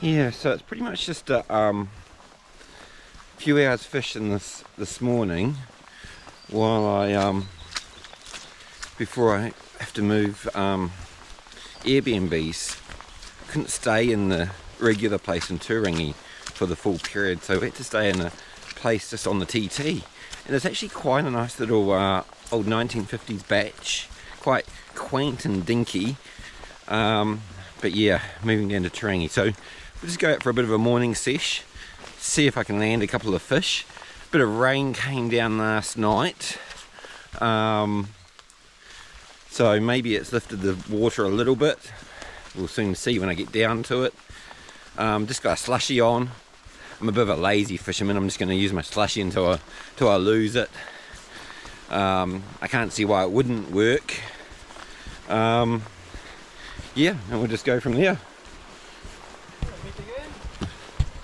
Yeah, so it's pretty much just a few hours fishing this morning while I before I have to move Airbnbs. Couldn't stay in the regular place in Turangi for the full period, so we had to stay in a place just on the TT, and it's actually quite a nice little old 1950s batch, quite quaint and dinky, but yeah, moving down to Turangi. So we'll just go out for a bit of a morning sesh, see if I can land a couple of fish. A bit of rain came down last night, so maybe it's lifted the water a little bit. We'll soon see when I get down to it. Just got a slushie on. I'm a bit of a lazy fisherman. I'm just going to use my slushie until I lose it. I can't see why it wouldn't work. Yeah, and we'll just go from there.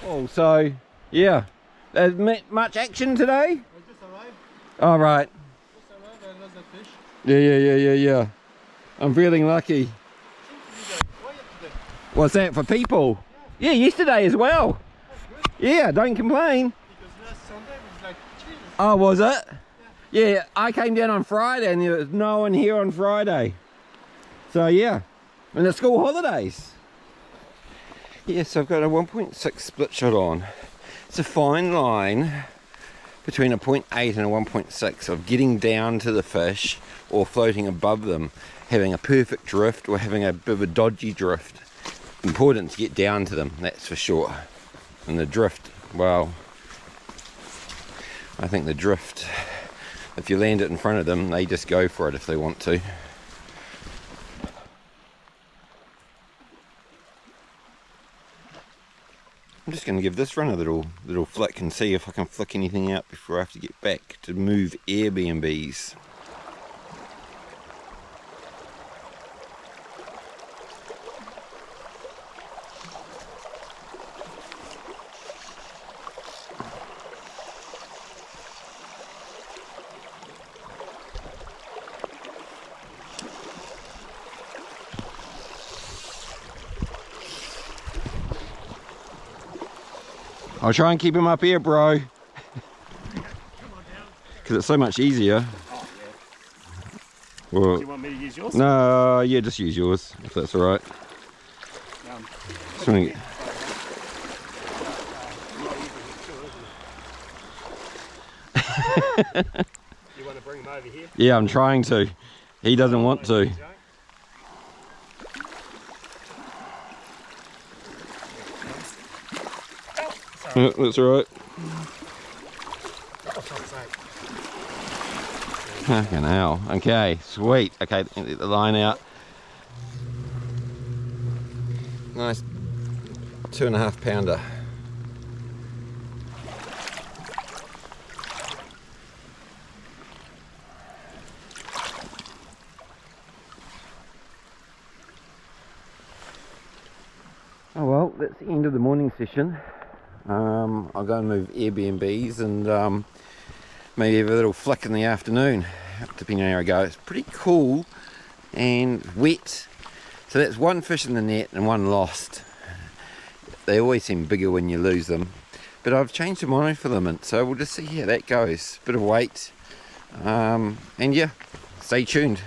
Oh, so yeah, there's much action today. I just arrived. All right. Just arrived. I lost the fish. Yeah. I'm feeling lucky. What's that for people? Yeah, yesterday as well. Yeah, don't complain. Because last Sunday was like chill. Oh, was it? Yeah, I came down on Friday and there was no one here on Friday. So yeah, and the school holidays. Yes, I've got a 1.6 split shot on. It's a fine line between a 0.8 and a 1.6 of getting down to the fish or floating above them, having a perfect drift or having a bit of a dodgy drift. Important to get down to them, that's for sure. And the drift, well, I think the drift, if you land it in front of them, they just go for it if they want to. I'm just going to give this run a little flick and see if I can flick anything out before I have to get back to move Airbnbs. I'll try and keep him up here, bro. Because it's so much easier. Oh, yeah. Well, Do you want me to use yours? no, yeah, just use yours, if that's alright. Just want to get... You want to bring him over here? Yeah, I'm trying to. He doesn't want to. Yeah, that's alright. Fucking hell. Okay, sweet. Okay, get the line out. Nice 2.5 pounder. Oh well, that's the end of the morning session. I'll go and move Airbnbs and maybe have a little flick in the afternoon, depending on how I go. It's pretty cool and wet. So that's one fish in the net and one lost. They always seem bigger when you lose them. But I've changed the monofilament, so we'll just see how that goes. Bit of weight. And yeah, stay tuned.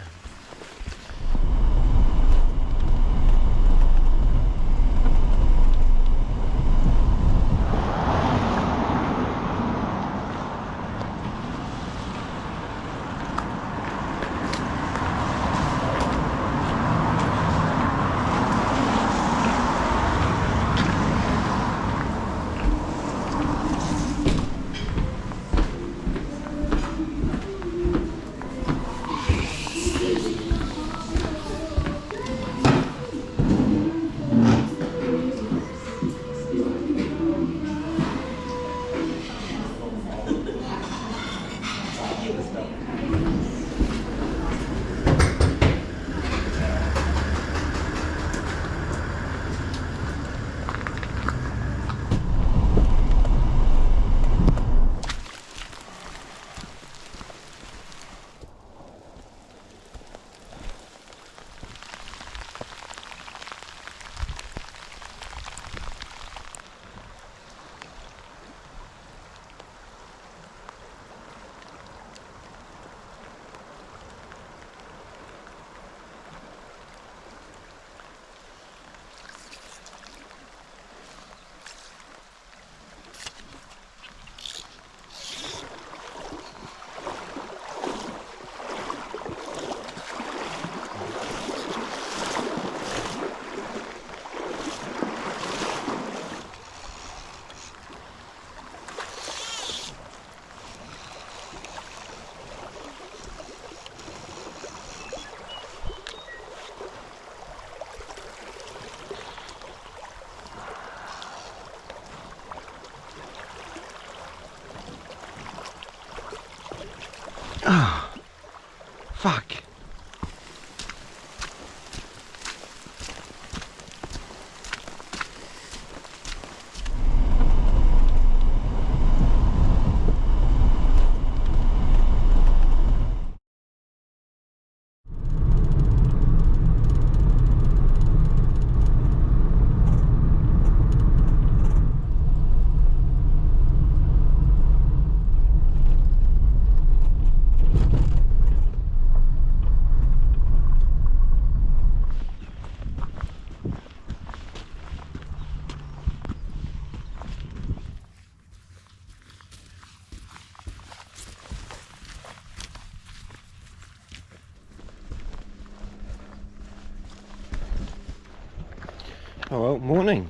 Ah, fuck. Oh well, morning.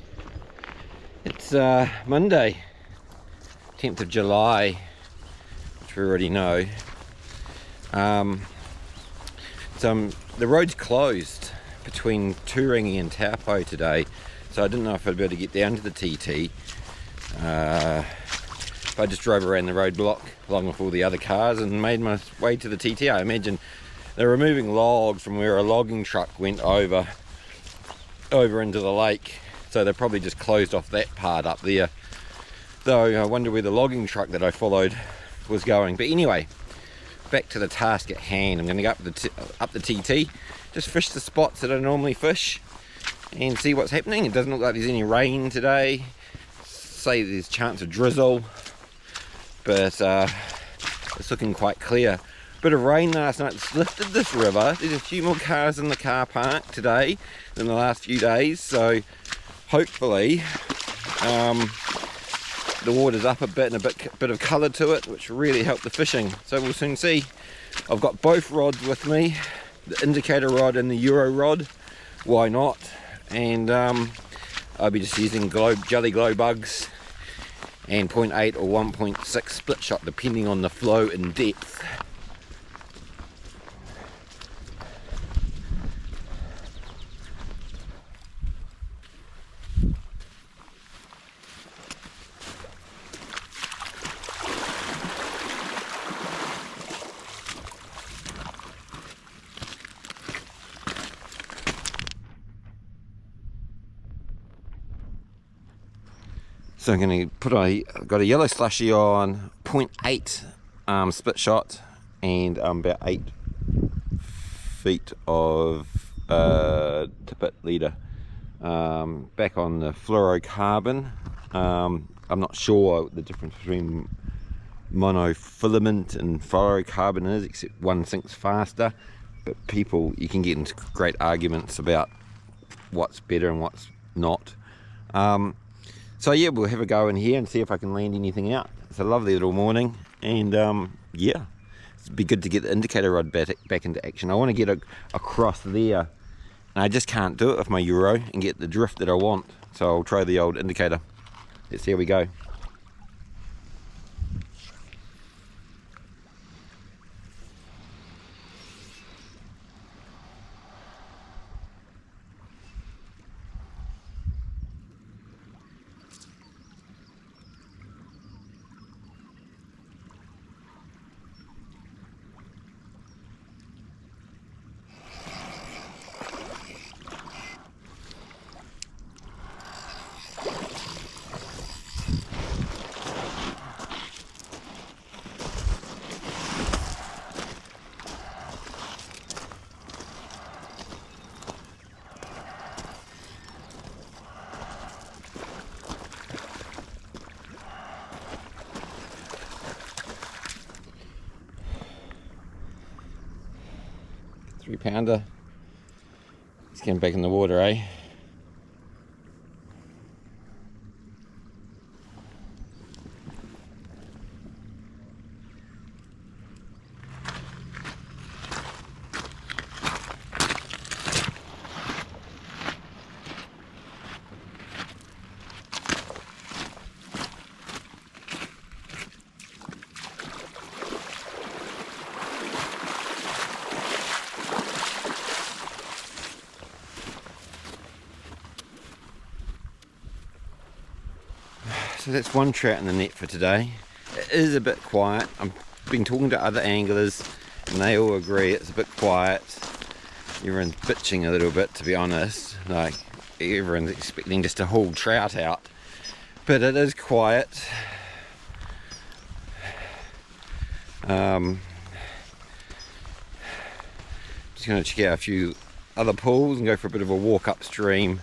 It's Monday, 10th of July, which we already know. The road's closed between Turangi and Taupo today, so I didn't know if I'd be able to get down to the TT. But I just drove around the roadblock along with all the other cars and made my way to the TT. I imagine they're removing logs from where a logging truck went over into the lake, so they probably just closed off that part up there, though I wonder where the logging truck that I followed was going. But anyway, back to the task at hand. I'm going to go up the TT, just fish the spots that I normally fish and see what's happening. It doesn't look like there's any rain today. Say there's a chance of drizzle, but it's looking quite clear. Bit of rain last night lifted this river. There's a few more cars in the car park today than the last few days, so hopefully the water's up a bit and a bit of colour to it, which will really help the fishing. So we'll soon see. I've got both rods with me, the indicator rod and the Euro rod. Why not? And I'll be just using jelly glow bugs and 0.8 or 1.6 split shot, depending on the flow and depth. So I'm going to got a yellow slushie on 0.8 split shot and about 8 feet of tippet leader. Back on the fluorocarbon. I'm not sure what the difference between monofilament and fluorocarbon is, except one sinks faster, but you can get into great arguments about what's better and what's not. So yeah, we'll have a go in here and see if I can land anything out. It's a lovely little morning, and yeah, it'd be good to get the indicator rod back into action. I want to get across there, and I just can't do it with my Euro and get the drift that I want. So I'll try the old indicator. Let's see how we go. £3. It's getting back in the water, eh? So that's one trout in the net for today. It is a bit quiet. I'm been talking to other anglers and they all agree it's a bit quiet. Everyone's bitching a little bit, to be honest. Like, everyone's expecting just to haul trout out. But it is quiet. Just going to check out a few other pools and go for a bit of a walk upstream.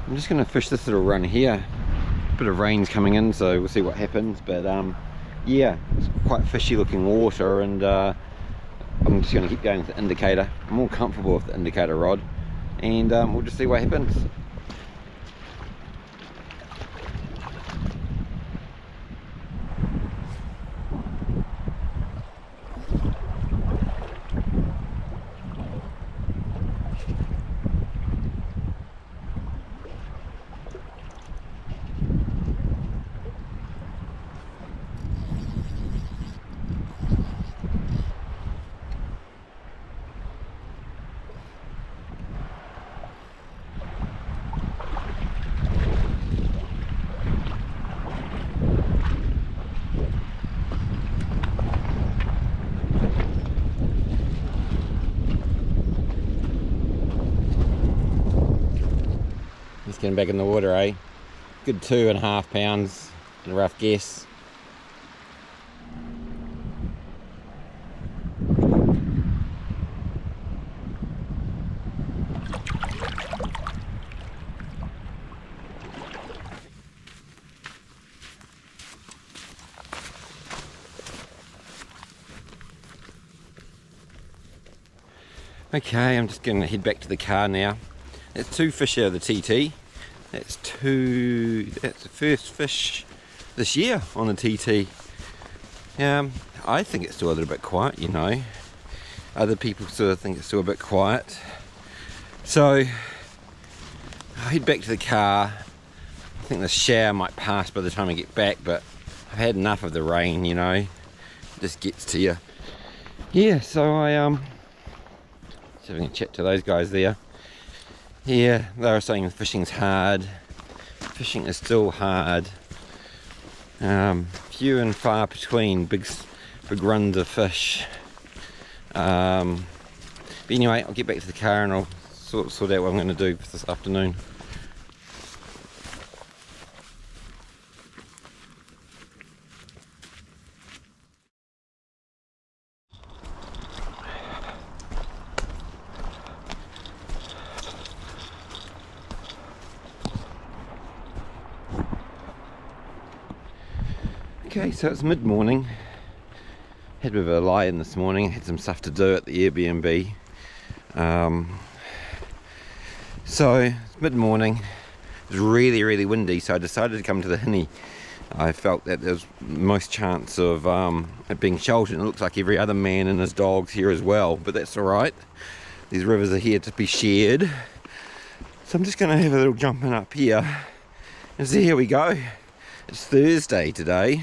I'm just going to fish this little run here. A bit of rain's coming in, so we'll see what happens. But yeah, it's quite fishy looking water, and I'm just going to keep going with the indicator. I'm more comfortable with the indicator rod, and we'll just see what happens. Getting back in the water, eh? Good 2.5 pounds, a rough guess. Okay, I'm just going to head back to the car now. That's 2 fish out of the TT. That's the first fish this year on the TT. I think it's still a little bit quiet, you know. Other people sort of think it's still a bit quiet. So I'll head back to the car. I think the shower might pass by the time I get back, but I've had enough of the rain, you know. It just gets to you. Yeah, so I just having a chat to those guys there. Yeah, they were saying fishing's hard. Fishing is still hard. Few and far between big runs of fish. But anyway, I'll get back to the car and I'll sort out what I'm going to do this afternoon. Okay, so it's mid-morning. Had a bit of a lie-in this morning. Had some stuff to do at the Airbnb. So it's mid-morning. It was really windy, so I decided to come to the Hinnie. I felt that there was most chance of it being sheltered, and it looks like every other man and his dog's here as well, but that's alright. These rivers are here to be shared. So I'm just going to have a little jumping up here and see how we go. It's Thursday today.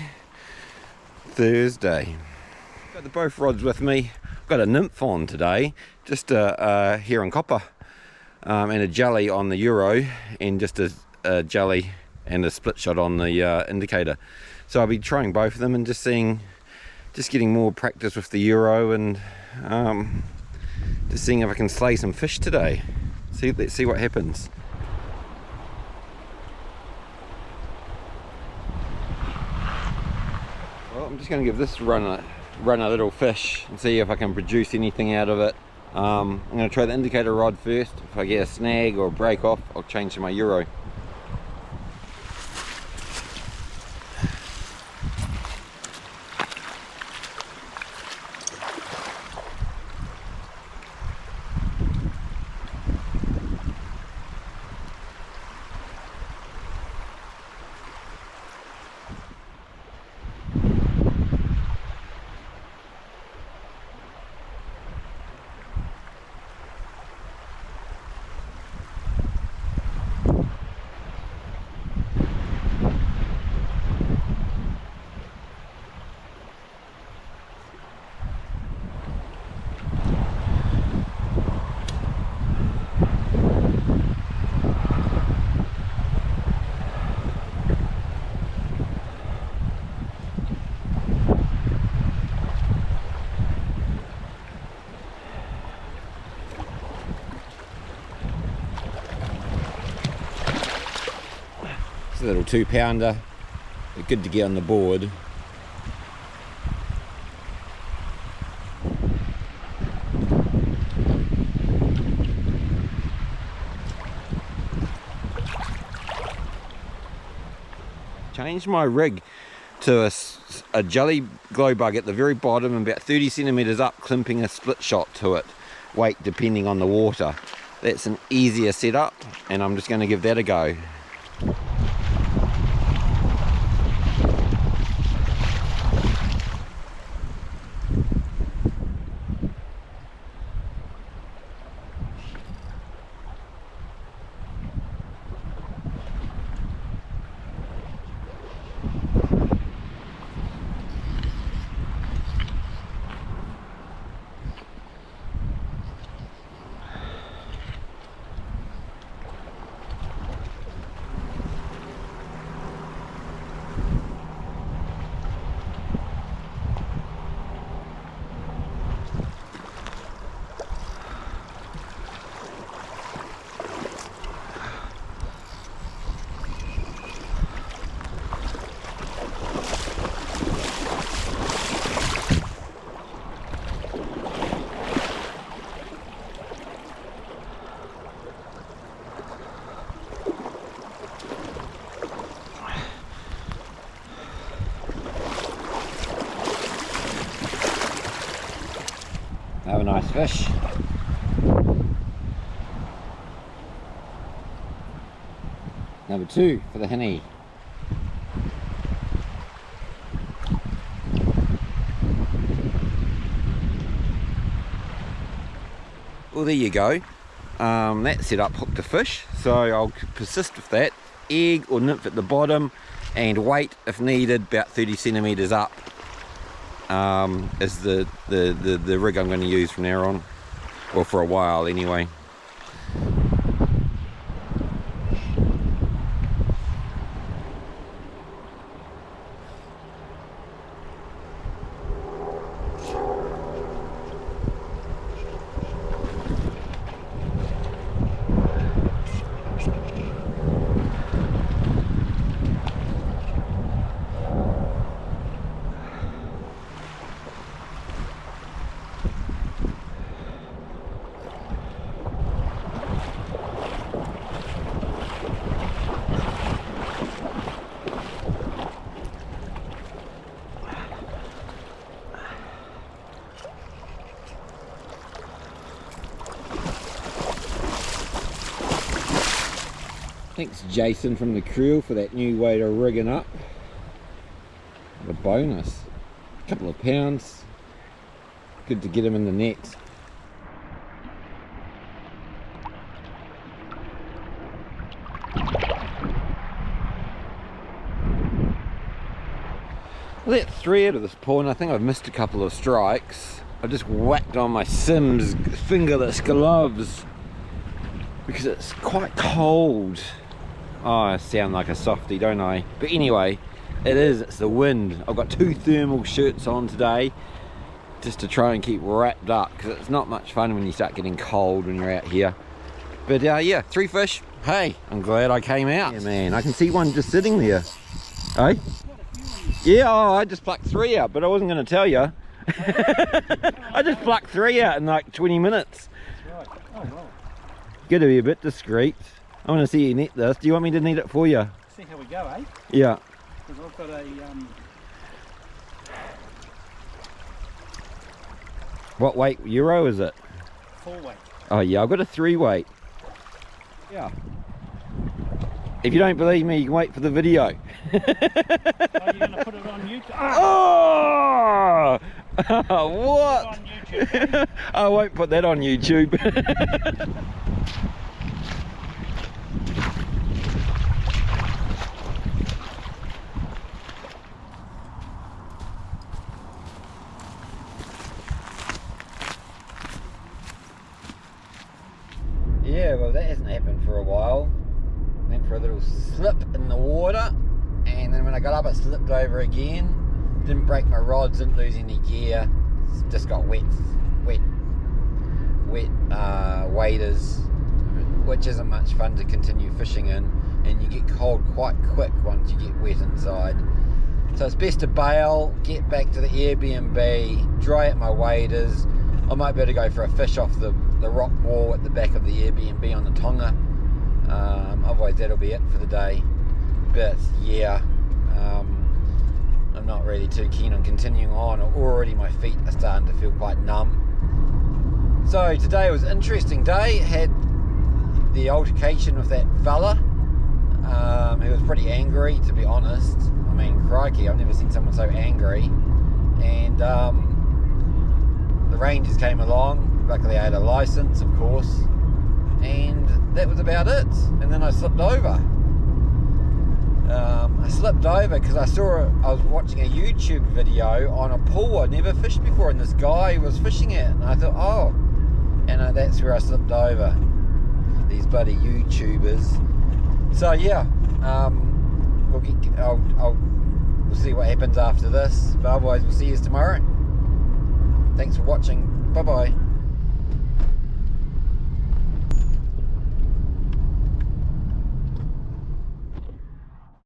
Got the both rods with me. Got a nymph on today, just a heron copper, and a jelly on the Euro, and just a jelly and a split shot on the indicator. So I'll be trying both of them and just getting more practice with the Euro, and just seeing if I can slay some fish today. Let's see what happens. I'm just going to give this run a little fish and see if I can produce anything out of it. I'm going to try the indicator rod first. If I get a snag or a break off, I'll change to my Euro. It's a little 2-pounder, but good to get on the board. Changed my rig to a jelly glow bug at the very bottom and about 30 centimeters up, clipping a split shot to it, weight depending on the water. That's an easier setup, and I'm just going to give that a go. Have a nice fish. Number 2 for the Hinnie. Well, there you go. That setup hooked a fish, so I'll persist with that. Egg or nymph at the bottom, and weight if needed about 30 centimeters up. Is the rig I'm going to use from now on, or for a while anyway. Thanks Jason from the crew for that new way to rigging up. What a bonus. A couple of pounds. Good to get him in the net. Well, that's 3 out of this point. I think I've missed a couple of strikes. I just whacked on my Sims fingerless gloves because it's quite cold. Oh, I sound like a softie, don't I? But anyway, it's the wind. I've got 2 thermal shirts on today just to try and keep wrapped up, because it's not much fun when you start getting cold when you're out here. But yeah, 3 fish. Hey, I'm glad I came out. Yeah, man, I can see one just sitting there. Hey? Yeah, oh, I just plucked 3 out, but I wasn't going to tell you. I just plucked 3 out in like 20 minutes. Right. Oh, right. Got to be a bit discreet. I want to see you net this. Do you want me to net it for you? See how we go, eh? Yeah. Because I've got a What weight euro is it? 4 weight. Oh yeah, I've got a 3 weight. Yeah. If you don't believe me, you can wait for the video. Are you going to put it on YouTube? Oh! What? On YouTube. I won't put that on YouTube. Yeah, well that hasn't happened for a while. Went for a little slip in the water, and then when I got up I slipped over again. Didn't break my rods, didn't lose any gear, just got wet waders, which isn't much fun to continue fishing in. and you get cold quite quick once you get wet inside. So it's best to bail, get back to the Airbnb, dry out my waders. I might be able to go for a fish off the rock wall at the back of the Airbnb on the Tonga. Otherwise that'll be it for the day. But yeah, I'm not really too keen on continuing on. Already my feet are starting to feel quite numb. So today was an interesting day. Had the altercation with that fella. He was pretty angry, to be honest. I mean, crikey, I've never seen someone so angry. And the rangers came along. Luckily I had a license, of course. And that was about it. And then I slipped over. I slipped over because I was watching a YouTube video on a pool I'd never fished before, and this guy was fishing it, and I thought, oh, and that's where I slipped over. These bloody YouTubers. So yeah, we'll see what happens after this, but otherwise we'll see you tomorrow. Thanks for watching. Bye bye.